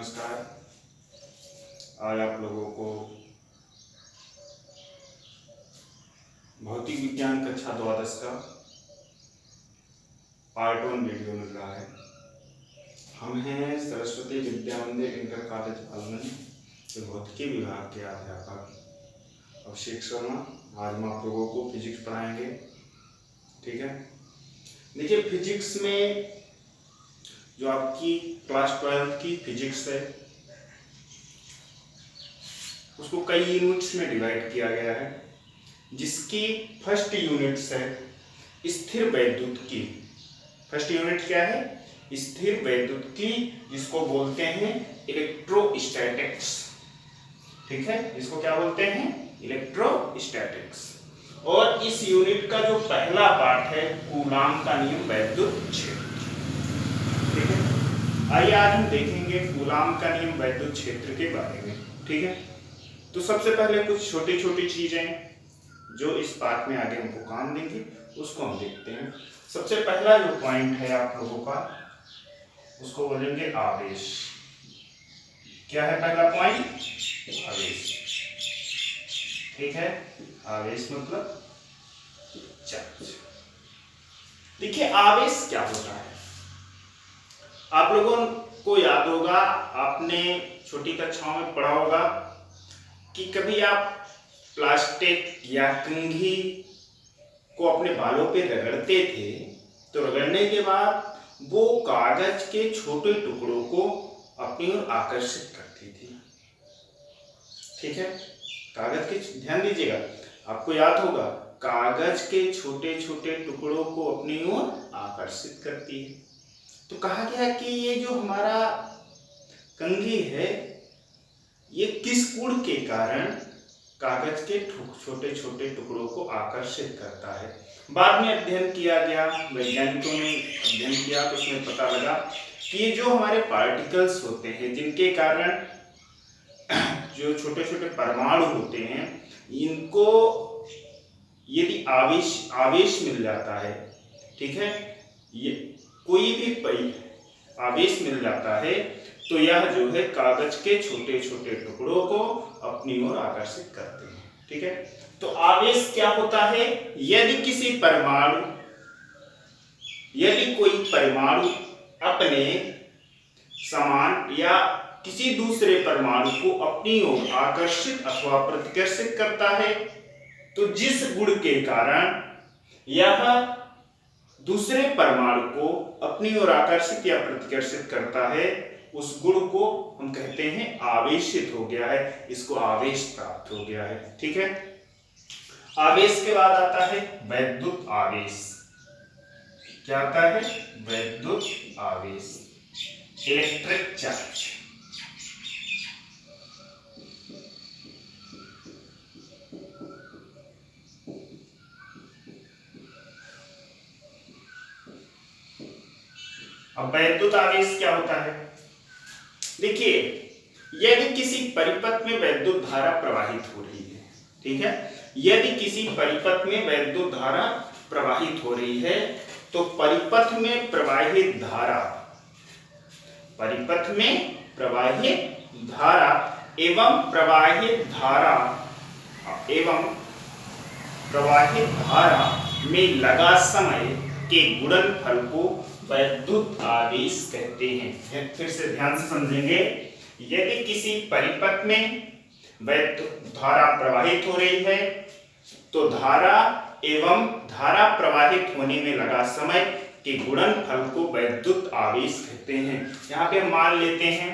नमस्कार। आज आप लोगों को भौतिक विज्ञान कक्षा द्वादश का पार्ट 1 वीडियो मिल रहा है। हम हैं सरस्वती विद्या मंदिर इंटर कॉलेज पालमन के भौतिकी विभाग के अध्यापक अभिषेक शर्मा। आज हम आप लोगों को फिजिक्स पढ़ाएंगे। ठीक है, देखिए फिजिक्स में जो आपकी क्लास 12 की फिजिक्स है उसको कई यूनिट्स में डिवाइड किया गया है, जिसकी फर्स्ट यूनिट्स है स्थिर वैद्युत की। फर्स्ट यूनिट क्या है? स्थिर वैद्युत की, जिसको बोलते हैं इलेक्ट्रोस्टैटिक्स। ठीक है, जिसको क्या बोलते हैं? इलेक्ट्रोस्टैटिक्स। और इस यूनिट का जो पहला पार्ट है कूलाम का नियम वैद्युत क्षेत्र। ठीक है, आइए आज हम देखेंगे कूलाम का नियम वैद्युत क्षेत्र के बारे में। ठीक है, तो सबसे पहले कुछ छोटी छोटी चीजें जो इस पार्ट में आगे हमको काम देंगी उसको हम देखते हैं। सबसे पहला जो पॉइंट है आप लोगों का उसको बोलेंगे आवेश। क्या है पहला पॉइंट? आवेश। ठीक है, आवेश मतलब चार्ज। देखिए आवेश क्या होता है, आप लोगों को याद होगा, आपने छोटी कक्षाओं में पढ़ा होगा कि कभी आप प्लास्टिक या कंघी को अपने बालों पे रगड़ते थे तो रगड़ने के बाद वो कागज के छोटे टुकड़ों को अपनी ओर आकर्षित करती थी। ठीक है, कागज के, ध्यान दीजिएगा, आपको याद होगा कागज के छोटे छोटे टुकड़ों को अपनी ओर आकर्षित करती है। तो कहा गया कि ये जो हमारा कंघी है ये किस गुण के कारण कागज के छोटे छोटे टुकड़ों को आकर्षित करता है। बाद में अध्ययन किया गया, वैज्ञानिकों ने अध्ययन किया तो उसमें पता लगा कि ये जो हमारे पार्टिकल्स होते हैं जिनके कारण जो छोटे छोटे परमाणु होते हैं इनको यदि आवेश मिल जाता है, ठीक है, ये कोई भी आवेश मिल जाता है तो यह जो है कागज के छोटे छोटे टुकड़ों को अपनी ओर आकर्षित करते हैं। ठीक है, तो आवेश क्या होता है? यदि कोई परमाणु अपने समान या किसी दूसरे परमाणु को अपनी ओर आकर्षित अथवा प्रतिकर्षित करता है तो जिस गुण के कारण यह दूसरे परमाणु को अपनी ओर आकर्षित या प्रतिकर्षित करता है उस गुण को हम कहते हैं आवेशित हो गया है, इसको आवेश प्राप्त हो गया है। ठीक है, आवेश के बाद आता है वैद्युत आवेश। क्या आता है? वैद्युत आवेश, इलेक्ट्रिक चार्ज। अब वैद्युत आवेश क्या होता है? देखिए यदि किसी परिपथ में वैद्युत धारा प्रवाहित हो रही है, ठीक है, यदि किसी परिपथ में वैद्युत धारा प्रवाहित हो रही है तो परिपथ में प्रवाहित धारा एवं प्रवाहित धारा में लगा समय के गुणनफल को वैद्युत आवेश कहते हैं। फिर से ध्यान से समझेंगे, यदि किसी परिपथ में वैद्युत धारा प्रवाहित हो रही है तो धारा एवं धारा प्रवाहित होने में लगा समय के गुणनफल को वैद्युत आवेश कहते हैं। यहाँ पे हम मान लेते हैं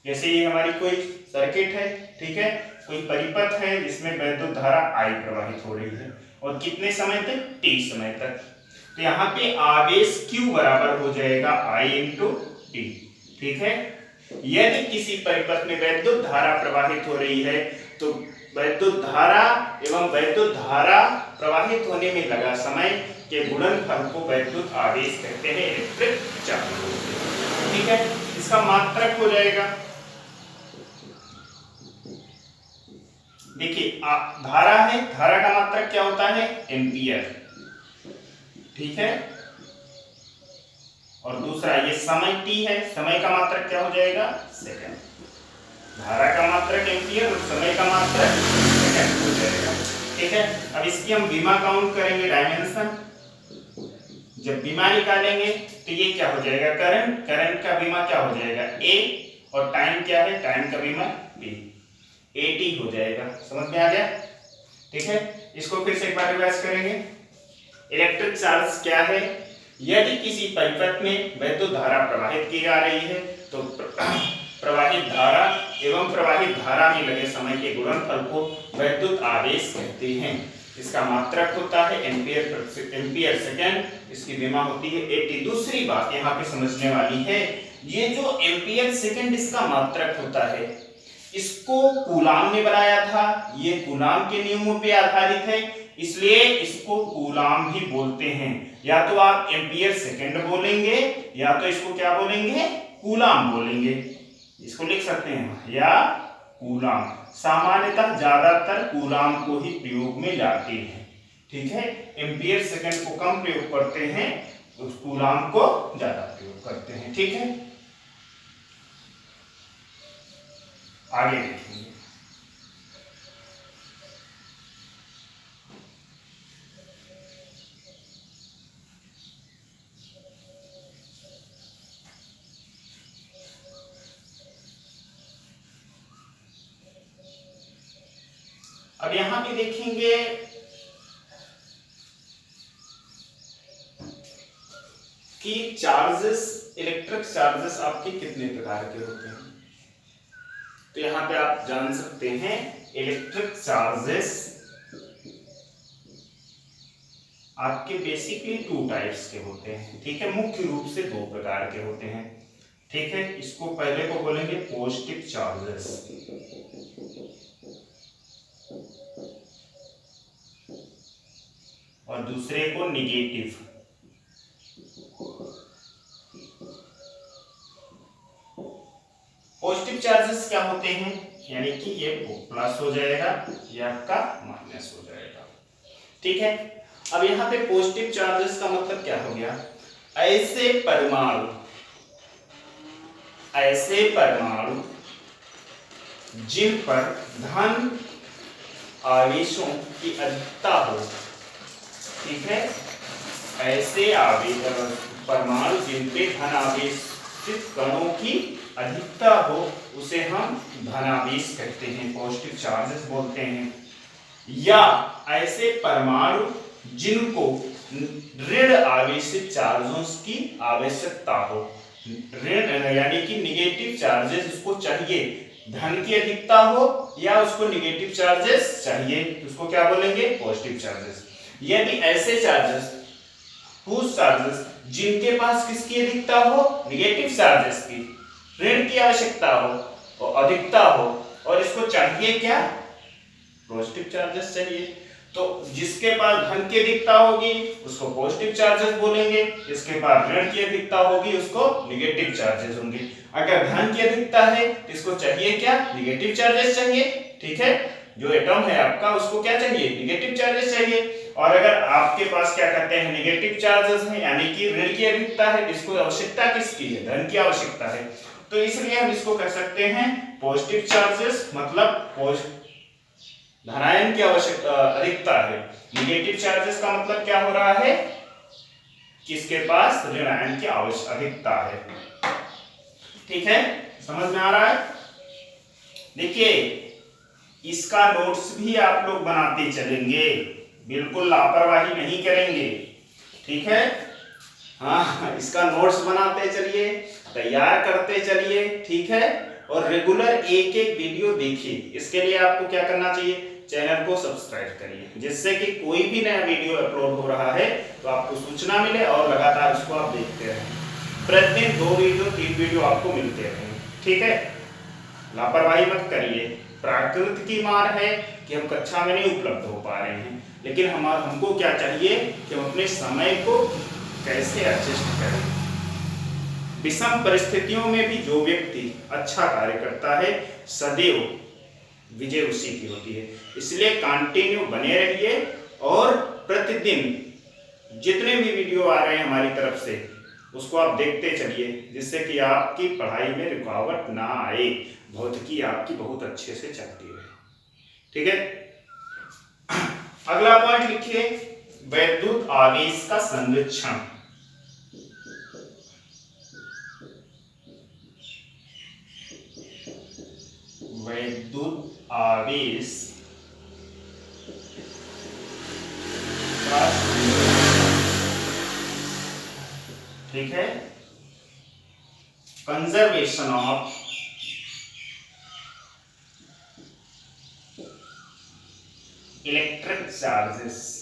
जैसे ये हमारी कोई सर्किट है, ठीक है, कोई परिपथ है जिसमें वैद्युत धारा I प्रवाहित हो रही है और कितने समय तक? T समय तक। तो यहाँ पे आवेश Q बराबर हो जाएगा I इंटू T। ठीक है, यदि किसी परिपथ में वैद्युत धारा प्रवाहित हो रही है तो वैद्युत धारा एवं वैद्युत धारा प्रवाहित होने में लगा समय के गुणनफल को वैद्युत आवेश कहते हैं, इलेक्ट्रिक चार्ज। ठीक है, इसका मात्रक हो जाएगा, देखिए धारा है, धारा का मात्रक क्या होता है? एम्पियर। ठीक है, और दूसरा ये समय t है, समय का मात्रक क्या हो जाएगा, सेकंड। धारा का मात्रक एम्पियर और समय का मात्रक सेकंड हो जाएगा। ठीक है, अब इसकी हम बीमा काउंट करेंगे, डायमेंशन। जब बीमा निकालेंगे तो ये क्या हो जाएगा, करंट। करंट का बीमा क्या हो जाएगा, a, और टाइम क्या है, टाइम का बीमा b, AT हो जाएगा। समझ में आ गया? ठीक है, इसको फिर से एक बार रिवाइज करेंगे। इलेक्ट्रिक चार्ज क्या है, यदि किसी परिपथ में वैद्युत धारा प्रवाहित की जा रही है तो प्रवाहित धारा एवं प्रवाहित धारा में लगे समय के गुणनफल को वैद्युत आवेश कहते हैं। इसका मात्रक होता है एम्पियर सेकंड, इसकी बीमा होती है AT। दूसरी बात यहाँ पे समझने वाली है, ये जो एम्पियर सेकंड इसका मात्रक होता है, इसको कूलाम ने बनाया था, ये कूलाम के नियमों पे आधारित है, इसलिए इसको कूलाम ही बोलते हैं। या तो आप एम्पियर सेकंड बोलेंगे या तो इसको क्या बोलेंगे, कूलाम बोलेंगे। इसको लिख सकते हैं या कूलाम। सामान्यतः ज्यादातर कूलाम को ही प्रयोग में लाते हैं। ठीक है, एम्पियर सेकंड को कम प्रयोग करते हैं, उस कूलाम को ज्यादा प्रयोग करते हैं। ठीक है, आगे देखेंगे। अब यहां पे देखेंगे कि चार्जेस, इलेक्ट्रिक चार्जेस आपके कितने प्रकार के होते हैं। तो यहां पे आप जान सकते हैं इलेक्ट्रिक चार्जेस आपके बेसिकली 2 टाइप्स के होते हैं। ठीक है, मुख्य रूप से 2 प्रकार के होते हैं। ठीक है, इसको पहले को बोलेंगे पॉजिटिव चार्जेस और दूसरे को निगेटिव। पॉजिटिव चार्जेस क्या होते हैं, यानी कि ये प्लस हो जाएगा, ये आपका माइनस हो जाएगा। ठीक है, अब यहां पे पॉजिटिव चार्जेस का मतलब क्या हो गया, ऐसे परमाणु जिन पर धन आवेशों की अधिकता हो। ठीक है, ऐसे परमाणु जिन पे धन आवेशित कणों की अधिकता हो उसे हम धनावेश कहते हैं, पॉजिटिव चार्जेस बोलते हैं। या ऐसे परमाणु जिनको ऋण आवेशित चार्जों की आवश्यकता हो, ऋण यानी कि निगेटिव चार्जेस उसको चाहिए, धन की अधिकता हो या उसको निगेटिव चार्जेस चाहिए, उसको क्या बोलेंगे, पॉजिटिव चार्जेस। यदि ऐसे चार्जेस जिनके पास किसकी अधिकता हो, निगेटिव चार्जेस की, ऋण की आवश्यकता हो और अधिकता हो, और इसको चाहिए क्या, पॉजिटिव चार्जेस चाहिए, तो जिसके पास धन की अधिकता होगी उसको पॉजिटिव चार्जेस बोलेंगे, जिसके पास ऋण की अधिकता होगी उसको निगेटिव चार्जेस होंगे। अगर धन की अधिकता है तो इसको चाहिए क्या, निगेटिव चार्जेस चाहिए। ठीक है, जो एटम है आपका उसको क्या चाहिए, निगेटिव चार्जेस चाहिए। और अगर आपके पास क्या कहते हैं, निगेटिव चार्जेस है यानी कि ऋण की अधिकता है, इसको आवश्यकता किसकी है, धन की आवश्यकता है, तो इसलिए हम इसको कह सकते हैं पॉजिटिव चार्जेस, मतलब धनायन की आवश्यकता अधिकता है। निगेटिव चार्जेस का मतलब क्या हो रहा है, किसके पास ऋणायन की अधिकता है। ठीक है, समझ में आ रहा है। देखिए इसका नोट्स भी आप लोग बनाते चलेंगे, बिल्कुल लापरवाही नहीं करेंगे। ठीक है, हाँ, इसका नोट्स बनाते चलिए, तैयार करते चलिए। ठीक है, और रेगुलर एक एक वीडियो देखिए। इसके लिए आपको क्या करना चाहिए, चैनल को सब्सक्राइब करिए, जिससे कि कोई भी नया वीडियो अपलोड हो रहा है तो आपको सूचना मिले और लगातार उसको आप देखते रहें। प्रतिदिन 2 वीडियो 3 वीडियो आपको मिलते रहें। ठीक है, लापरवाही मत करिए। प्रकृति की मार है कि हम कक्षा में नहीं उपलब्ध हो पा रहे हैं, लेकिन हमको क्या चाहिए कि हम अपने समय को कैसे एडजस्ट करें। विषम परिस्थितियों में भी जो व्यक्ति अच्छा कार्य करता है सदैव विजय उसी की होती है। इसलिए कंटिन्यू बने रहिए और प्रतिदिन जितने भी वीडियो आ रहे हैं हमारी तरफ से उसको आप देखते चलिए, जिससे कि आपकी पढ़ाई में रुकावट ना आए, भौतिकी आपकी बहुत अच्छे से चलती रहे। ठीक है, अगला पॉइंट लिखिए, वैद्युत आवेश का संरक्षण। वैद्युत आवेश का, ठीक है, कंजर्वेशन ऑफ इलेक्ट्रिक चार्जेस।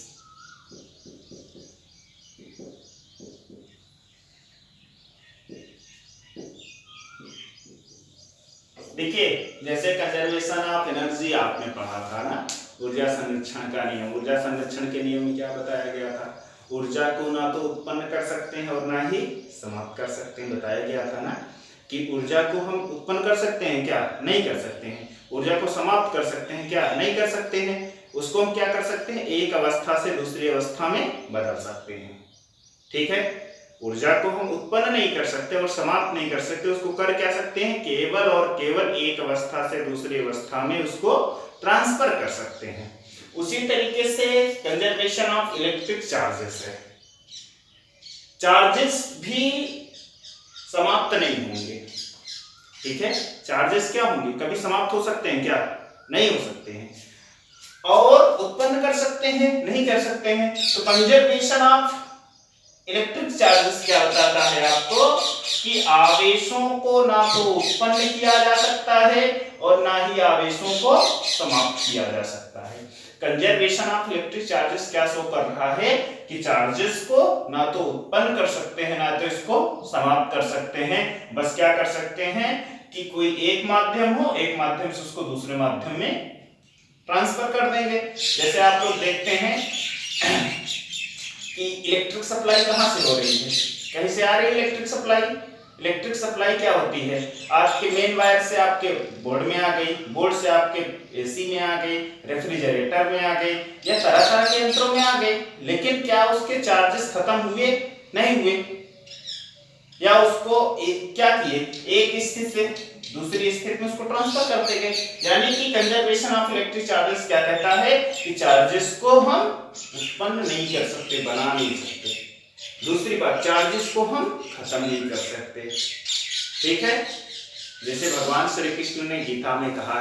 देखिए, जैसे कंजर्वेशन ऑफ एनर्जी आपने पढ़ा था ना, ऊर्जा संरक्षण का नियम। ऊर्जा संरक्षण के नियम में क्या बताया गया था? ऊर्जा को ना तो उत्पन्न कर सकते हैं और ना ही समाप्त कर सकते हैं। बताया गया था ना कि ऊर्जा को हम उत्पन्न कर सकते हैं क्या? नहीं कर सकते हैं। ऊर्जा को समाप्त कर सकते हैं क्या? नहीं कर सकते हैं। उसको हम क्या कर सकते हैं? एक अवस्था से दूसरी अवस्था में बदल सकते हैं। ठीक है, ऊर्जा को हम उत्पन्न नहीं कर सकते और समाप्त नहीं कर सकते, उसको कर क्या सकते हैं? केवल और केवल एक अवस्था से दूसरी अवस्था में उसको ट्रांसफर कर सकते हैं। उसी तरीके से कंजर्वेशन ऑफ इलेक्ट्रिक चार्जेस है। चार्जेस भी समाप्त नहीं होंगे। ठीक है, चार्जेस क्या होंगे? कभी समाप्त हो सकते हैं क्या? नहीं हो सकते हैं। और उत्पन्न कर सकते हैं? नहीं कर सकते हैं। तो कंजर्वेशन ऑफ इलेक्ट्रिक चार्जेस क्या बताता है आपको कि आवेशों को ना तो उत्पन्न किया जा सकता है और ना ही आवेशों को समाप्त किया जा सकता है। कंजर्वेशन ऑफ इलेक्ट्रिक चार्जेस क्या शो कर रहा है कि चार्जेस को ना तो उत्पन्न कर सकते हैं ना तो इसको समाप्त कर सकते हैं। बस क्या कर सकते हैं कि कोई एक माध्यम हो, एक माध्यम से उसको दूसरे माध्यम में ट्रांसफर कर देंगे। जैसे आप लोग देखते हैं कि इलेक्ट्रिक सप्लाई कहां से हो रही है? कहीं से आ रही है इलेक्ट्रिक सप्लाई। इलेक्ट्रिक सप्लाई क्या होती है? आपके मेन वायर से आपके बोर्ड में आ गई, बोर्ड से आपके एसी में आ गई, रेफ्रिजरेटर में आ गई, या तरह तरह के यंत्रों में आ गई। लेकिन क्या उसके चार्जेस खत्म हुए? नहीं हुए। या उसको क्या किए? एक स्थिति से दूसरी स्थिति में उसको ट्रांसफर करते गए। यानी कि कंजर्वेशन ऑफ इलेक्ट्रिक चार्जेस क्या कहता है कि चार्जेस को हम उत्पन्न नहीं कर सकते, बना नहीं सकते। दूसरी बात, चार्जेस को हम खत्म नहीं कर सकते। ठीक है, जैसे भगवान श्री कृष्ण ने गीता में कहा